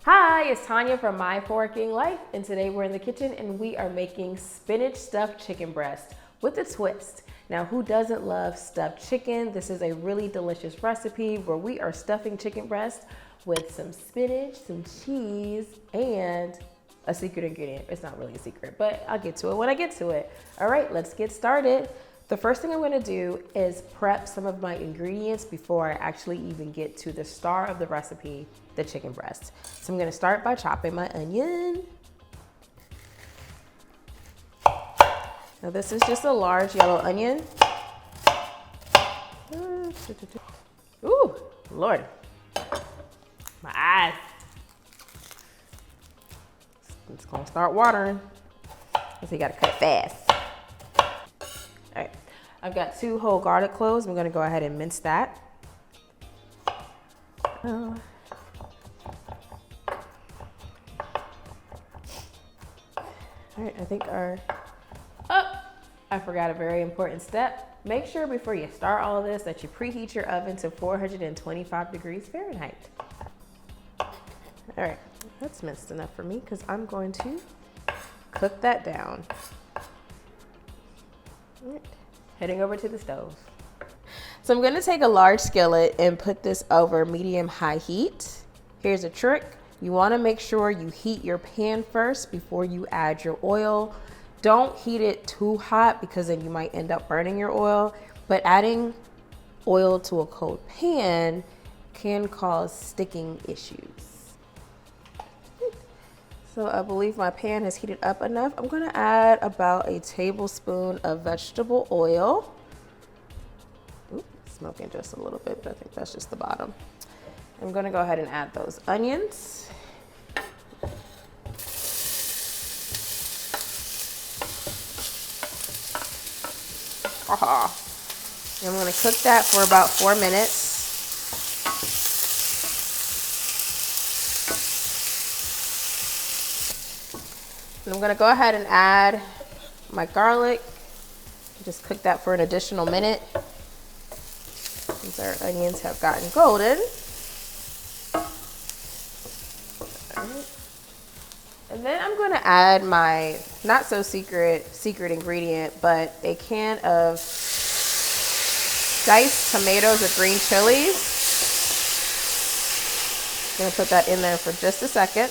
Hi, it's Tanya from My Forking Life, and today we're in the kitchen and we are making spinach stuffed chicken breast with a twist. Now, who doesn't love stuffed chicken? This is a really delicious recipe where we are stuffing chicken breast with some spinach, some cheese, and a secret ingredient. It's not really a secret, but I'll get to it when I get to it. All right, let's get started. The first thing I'm gonna do is prep some of my ingredients before I actually even get to the star of the recipe, the chicken breast. So I'm gonna start by chopping my onion. Now this is just a large yellow onion. Ooh, Lord, my eyes. It's gonna start watering. So you gotta cut it fast. All right, I've got 2 whole garlic cloves. I'm gonna go ahead and mince that. All right, I think I forgot a very important step. Make sure before you start all of this that you preheat your oven to 425 degrees Fahrenheit. All right, that's minced enough for me because I'm going to cook that down. All right, heading over to the stove. So I'm gonna take a large skillet and put this over medium-high heat. Here's a trick. You wanna make sure you heat your pan first before you add your oil. Don't heat it too hot because then you might end up burning your oil, but adding oil to a cold pan can cause sticking issues. So I believe my pan has heated up enough. I'm gonna add about a tablespoon of vegetable oil. Ooh, smoking just a little bit, but I think that's just the bottom. I'm gonna go ahead and add those onions. I'm gonna cook that for about 4 minutes. And I'm gonna go ahead and add my garlic. Just cook that for an additional minute. Since our onions have gotten golden. And then I'm gonna add my not so secret ingredient, but a can of diced tomatoes or green chilies. I'm gonna put that in there for just a second.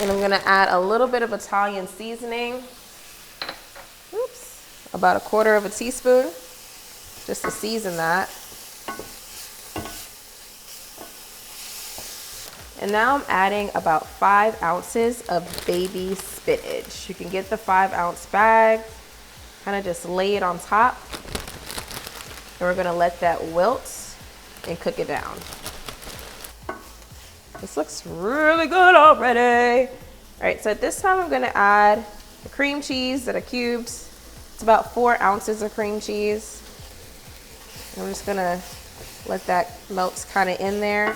And I'm gonna add a little bit of Italian seasoning. Oops, about 1/4 teaspoon, just to season that. And now I'm adding about 5 ounces of baby spinach. You can get the 5-ounce bag, kind of just lay it on top. And we're gonna let that wilt and cook it down. This looks really good already. All right, so at this time I'm gonna add the cream cheese that I cubed. It's about 4 ounces of cream cheese. I'm just gonna let that melt kind of in there.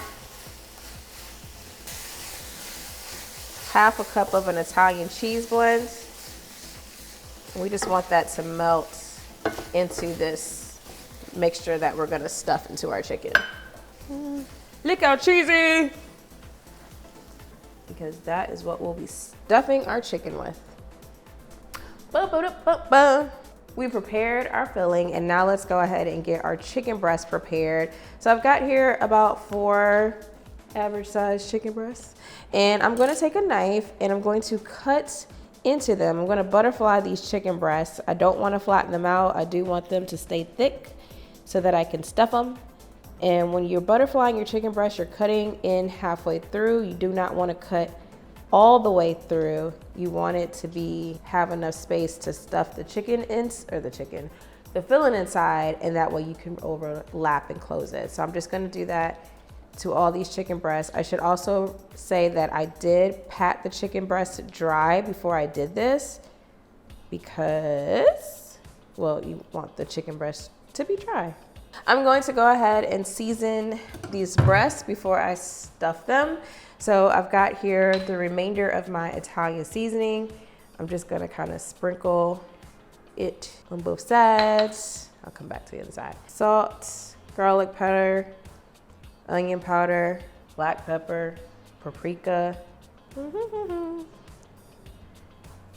1/2 cup of an Italian cheese blend. And we just want that to melt into this mixture that we're gonna stuff into our chicken. Look how cheesy! Because that is what we'll be stuffing our chicken with. We prepared our filling, and now let's go ahead and get our chicken breast prepared. So I've got here about 4 average size chicken breasts, and I'm going to take a knife and I'm going to cut into them. I'm going to butterfly these chicken breasts. I don't want to flatten them out. I do want them to stay thick so that I can stuff them. And when you're butterflying your chicken breast, you're cutting in halfway through. You do not want to cut all the way through. You want it to have enough space to stuff the the filling inside, and that way you can overlap and close it. So I'm just going to do that to all these chicken breasts. I should also say that I did pat the chicken breast dry before I did this because, well, you want the chicken breast to be dry. I'm going to go ahead and season these breasts before I stuff them. So I've got here the remainder of my Italian seasoning. I'm just gonna kind of sprinkle it on both sides. I'll come back to the inside. Salt, garlic powder, onion powder, black pepper, paprika.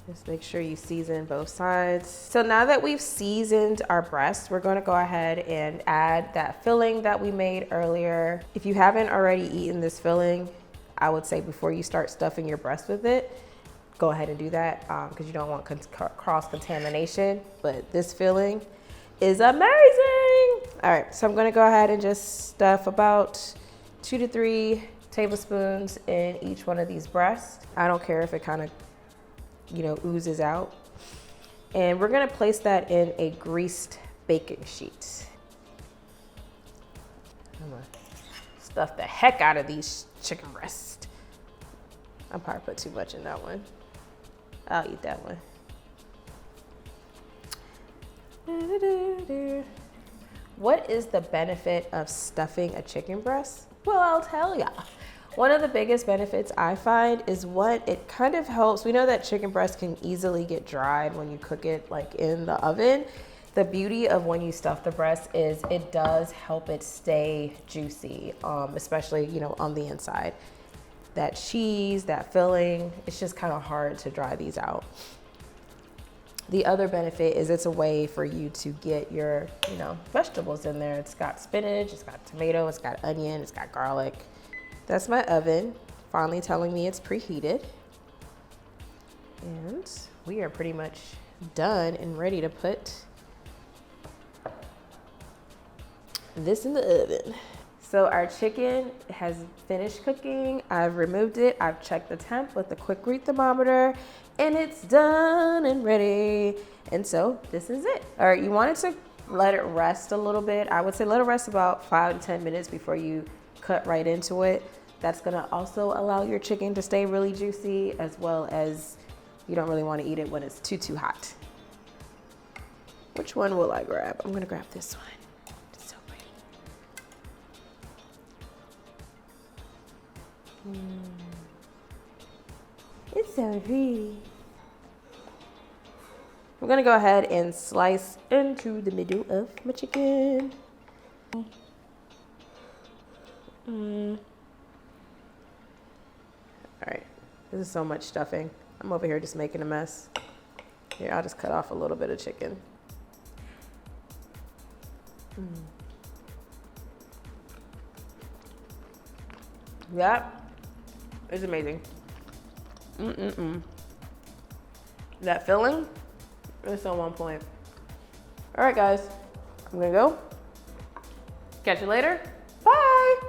Just make sure you season both sides. So now that we've seasoned our breast, we're gonna go ahead and add that filling that we made earlier. If you haven't already eaten this filling, I would say before you start stuffing your breast with it, go ahead and do that because you don't want cross-contamination. But this filling is amazing. All right, so I'm gonna go ahead and just stuff about 2 to 3 tablespoons in each one of these breasts. I don't care if it kind of, oozes out. And we're gonna place that in a greased baking sheet. I'm gonna stuff the heck out of these chicken breasts. I probably put too much in that one. I'll eat that one. What is the benefit of stuffing a chicken breast? Well, I'll tell ya. One of the biggest benefits I find is it kind of helps. We know that chicken breast can easily get dried when you cook it like in the oven. The beauty of when you stuff the breast is it does help it stay juicy, especially, on the inside. That cheese, that filling, it's just kind of hard to dry these out. The other benefit is it's a way for you to get your, vegetables in there. It's got spinach, it's got tomato, it's got onion, it's got garlic. That's my oven, finally telling me it's preheated. And we are pretty much done and ready to put this in the oven. So our chicken has finished cooking. I've removed it. I've checked the temp with a quick read thermometer and it's done and ready. And so this is it. All right, you wanted to let it rest a little bit. I would say let it rest about 5 to 10 minutes before you cut right into it. That's gonna also allow your chicken to stay really juicy, as well as you don't really wanna eat it when it's too hot. Which one will I grab? I'm gonna grab this one. It's so pretty. It's so pretty. I'm gonna go ahead and slice into the middle of my chicken. All right, this is so much stuffing. I'm over here just making a mess. Here, I'll just cut off a little bit of chicken. That is amazing. That filling is on one point. All right, guys, I'm gonna go. Catch you later. Bye.